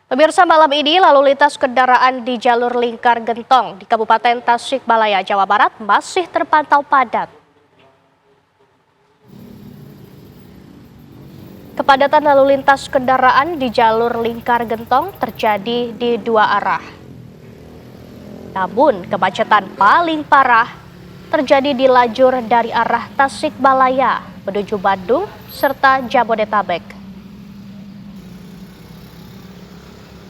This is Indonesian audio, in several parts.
Pemirsa, malam ini lalu lintas kendaraan di jalur Lingkar Gentong di Kabupaten Tasikmalaya, Jawa Barat masih terpantau padat. Kepadatan lalu lintas kendaraan di jalur Lingkar Gentong terjadi di dua arah. Namun, kemacetan paling parah terjadi di lajur dari arah Tasikmalaya menuju Bandung serta Jabodetabek.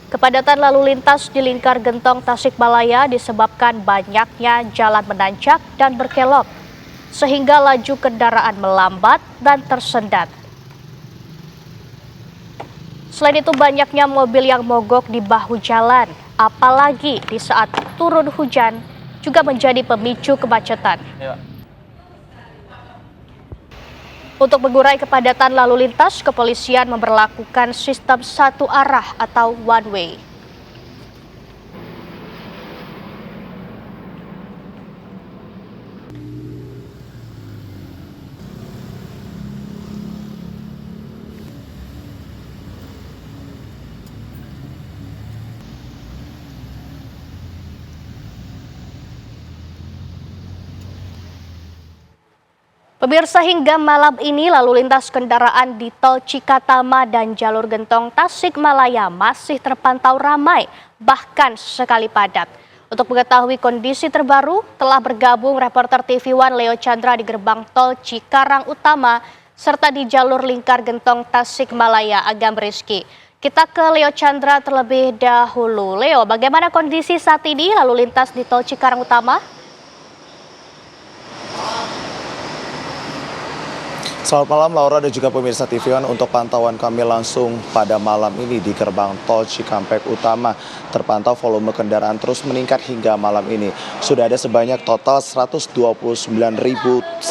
Kepadatan lalu lintas di Lingkar Gentong Tasikmalaya disebabkan banyaknya jalan menanjak dan berkelok, sehingga laju kendaraan melambat dan tersendat. Selain itu banyaknya mobil yang mogok di bahu jalan, apalagi di saat turun hujan, juga menjadi pemicu kemacetan. Untuk mengurai kepadatan lalu lintas, kepolisian memberlakukan sistem satu arah atau one way. Pemirsa, hingga malam ini lalu lintas kendaraan di Tol Cikatama dan jalur Gentong Tasikmalaya masih terpantau ramai, bahkan sekali padat. Untuk mengetahui kondisi terbaru, telah bergabung reporter TV One Leo Chandra di gerbang Tol Cikarang Utama, serta di jalur Lingkar Gentong Tasikmalaya, Agam Rizky. Kita ke Leo Chandra terlebih dahulu. Leo, bagaimana kondisi saat ini lalu lintas di Tol Cikarang Utama? Selamat malam Laura dan juga pemirsa TV One. Untuk pantauan kami langsung pada malam ini di gerbang Tol Cikampek Utama, terpantau volume kendaraan terus meningkat hingga malam ini. Sudah ada sebanyak total 129.176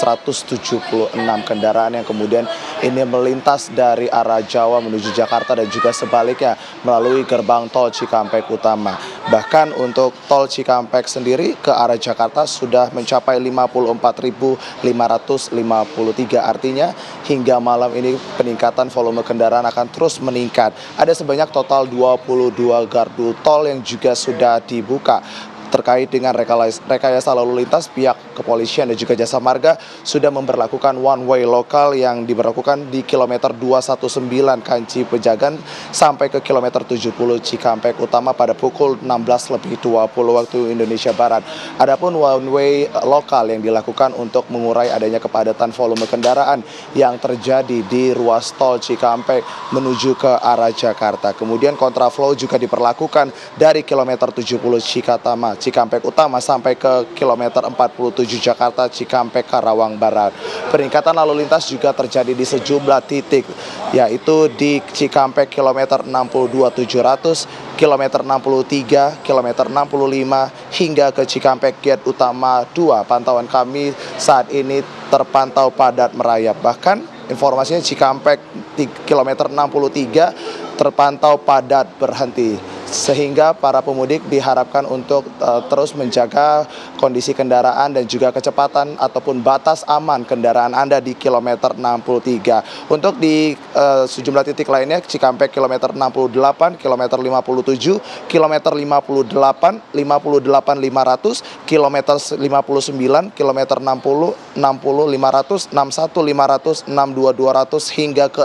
kendaraan yang kemudian ini melintas dari arah Jawa menuju Jakarta dan juga sebaliknya melalui gerbang Tol Cikampek Utama. Bahkan untuk Tol Cikampek sendiri ke arah Jakarta sudah mencapai 54.553, artinya hingga malam ini peningkatan volume kendaraan akan terus meningkat. Ada sebanyak total 22 gardu tol yang juga sudah dibuka. Terkait dengan rekayasa lalu lintas, pihak kepolisian dan juga jasa marga sudah memberlakukan one way lokal yang diberlakukan di kilometer 219 Kanci Pejagan sampai ke kilometer 70 Cikampek Utama pada pukul 16.20 waktu Indonesia Barat. Adapun one way lokal yang dilakukan untuk mengurai adanya kepadatan volume kendaraan yang terjadi di ruas tol Cikampek menuju ke arah Jakarta. Kemudian kontraflow juga diperlakukan dari kilometer 70 Cikampek Utama sampai ke kilometer 47 Jakarta Cikampek Karawang Barat. Peningkatan lalu lintas juga terjadi di sejumlah titik, yaitu di Cikampek kilometer 62.700, kilometer 63, kilometer 65 hingga ke Cikampek Gate Utama 2. Pantauan kami saat ini terpantau padat merayap. Bahkan informasinya Cikampek di kilometer 63 terpantau padat berhenti, sehingga para pemudik diharapkan untuk terus menjaga kondisi kendaraan dan juga kecepatan ataupun batas aman kendaraan Anda di kilometer 63. Untuk di sejumlah titik lainnya, Cikampek kilometer 68, kilometer 57, kilometer 58, 500, kilometer 59, kilometer 60, 500, 500, 200 hingga ke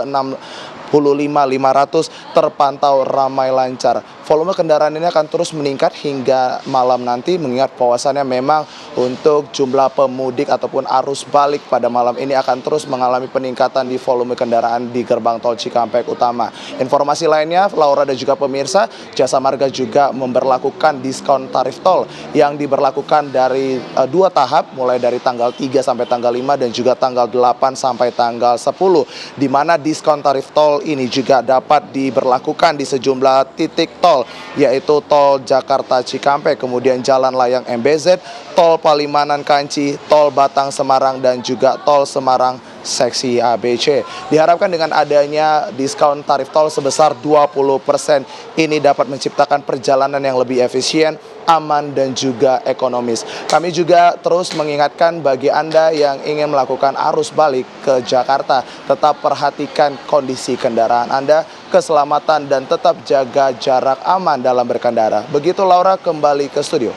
500 terpantau ramai lancar. Volume kendaraan ini akan terus meningkat hingga malam nanti, mengingat bahwasannya memang untuk jumlah pemudik ataupun arus balik pada malam ini akan terus mengalami peningkatan di volume kendaraan di gerbang tol Cikampek Utama. Informasi lainnya, Laura dan juga pemirsa, jasa marga juga memberlakukan diskon tarif tol yang diberlakukan dari 2 tahap, mulai dari tanggal 3 sampai tanggal 5 dan juga tanggal 8 sampai tanggal 10, di mana diskon tarif tol ini juga dapat diberlakukan di sejumlah titik tol, yaitu tol Jakarta Cikampek, kemudian Jalan Layang MBZ, tol Palimanan Kanci, tol Batang Semarang, dan juga tol Semarang seksi A, B, C. Diharapkan dengan adanya diskon tarif tol sebesar 20% ini dapat menciptakan perjalanan yang lebih efisien, aman, dan juga ekonomis. Kami juga terus mengingatkan bagi Anda yang ingin melakukan arus balik ke Jakarta, tetap perhatikan kondisi kendaraan Anda, keselamatan, dan tetap jaga jarak aman dalam berkendara. Begitu Laura, kembali ke studio.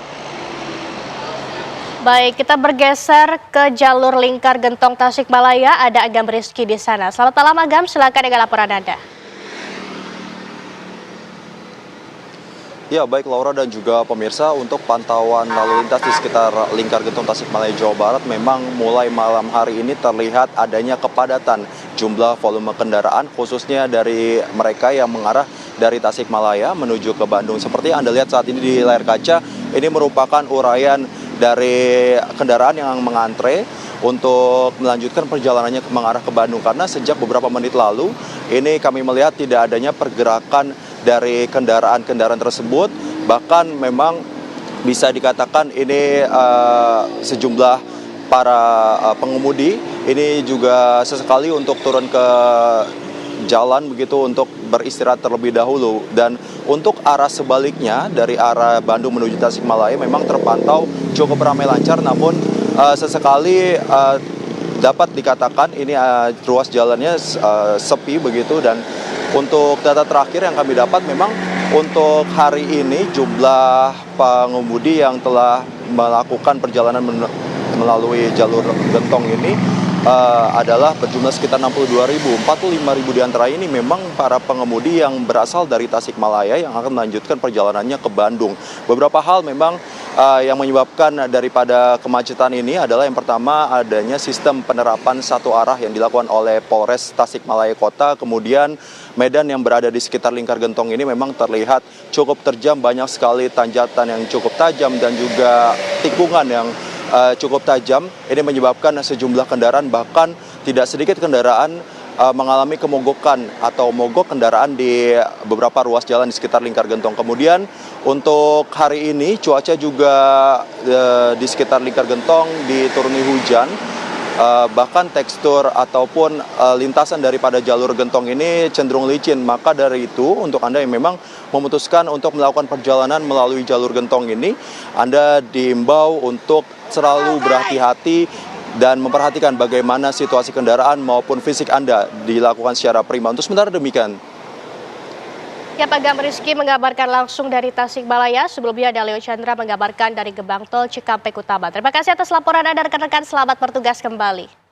Baik, kita bergeser ke jalur lingkar Gentong Tasikmalaya. Ada Agam Rizky di sana. Selamat malam Agam, silakan dengan laporan Anda. Ya, baik Laura dan juga pemirsa, untuk pantauan lalu lintas di sekitar lingkar Gentong Tasikmalaya, Jawa Barat, memang mulai malam hari ini terlihat adanya kepadatan jumlah volume kendaraan, khususnya dari mereka yang mengarah dari Tasikmalaya menuju ke Bandung. Seperti yang Anda lihat saat ini di layar kaca, ini merupakan uraian dari kendaraan yang mengantre untuk melanjutkan perjalanannya mengarah ke Bandung. Karena sejak beberapa menit lalu, ini kami melihat tidak adanya pergerakan dari kendaraan-kendaraan tersebut. Bahkan memang bisa dikatakan ini sejumlah para pengemudi ini juga sesekali untuk turun ke jalan begitu untuk beristirahat terlebih dahulu. Dan untuk arah sebaliknya dari arah Bandung menuju Tasikmalaya memang terpantau cukup ramai lancar, namun sesekali dapat dikatakan ini ruas jalannya sepi begitu. Dan untuk data terakhir yang kami dapat, memang untuk hari ini jumlah pengemudi yang telah melakukan perjalanan melalui jalur Gentong ini adalah berjumlah sekitar 62.000. 45.000 di antara ini memang para pengemudi yang berasal dari Tasikmalaya yang akan melanjutkan perjalanannya ke Bandung. Beberapa hal memang yang menyebabkan daripada kemacetan ini adalah yang pertama adanya sistem penerapan satu arah yang dilakukan oleh Polres Tasikmalaya Kota. Kemudian medan yang berada di sekitar lingkar Gentong ini memang terlihat cukup terjam, banyak sekali tanjakan yang cukup tajam dan juga tikungan yang cukup tajam. Ini menyebabkan sejumlah kendaraan, bahkan tidak sedikit kendaraan mengalami kemogokan atau mogok kendaraan di beberapa ruas jalan di sekitar lingkar Gentong. Kemudian untuk hari ini cuaca juga di sekitar lingkar Gentong dituruni hujan. Bahkan tekstur ataupun lintasan daripada jalur Gentong ini cenderung licin. Maka dari itu, untuk Anda yang memang memutuskan untuk melakukan perjalanan melalui jalur Gentong ini, Anda diimbau untuk selalu berhati-hati dan memperhatikan bagaimana situasi kendaraan maupun fisik Anda dilakukan secara prima. Untuk sementara demikian. Ya, Pak Agam Rizky mengabarkan langsung dari Tasikmalaya. Sebelumnya ada Leo Chandra mengabarkan dari gerbang tol Cikampek Utama. Terima kasih atas laporan Anda rekan-rekan. Selamat bertugas kembali.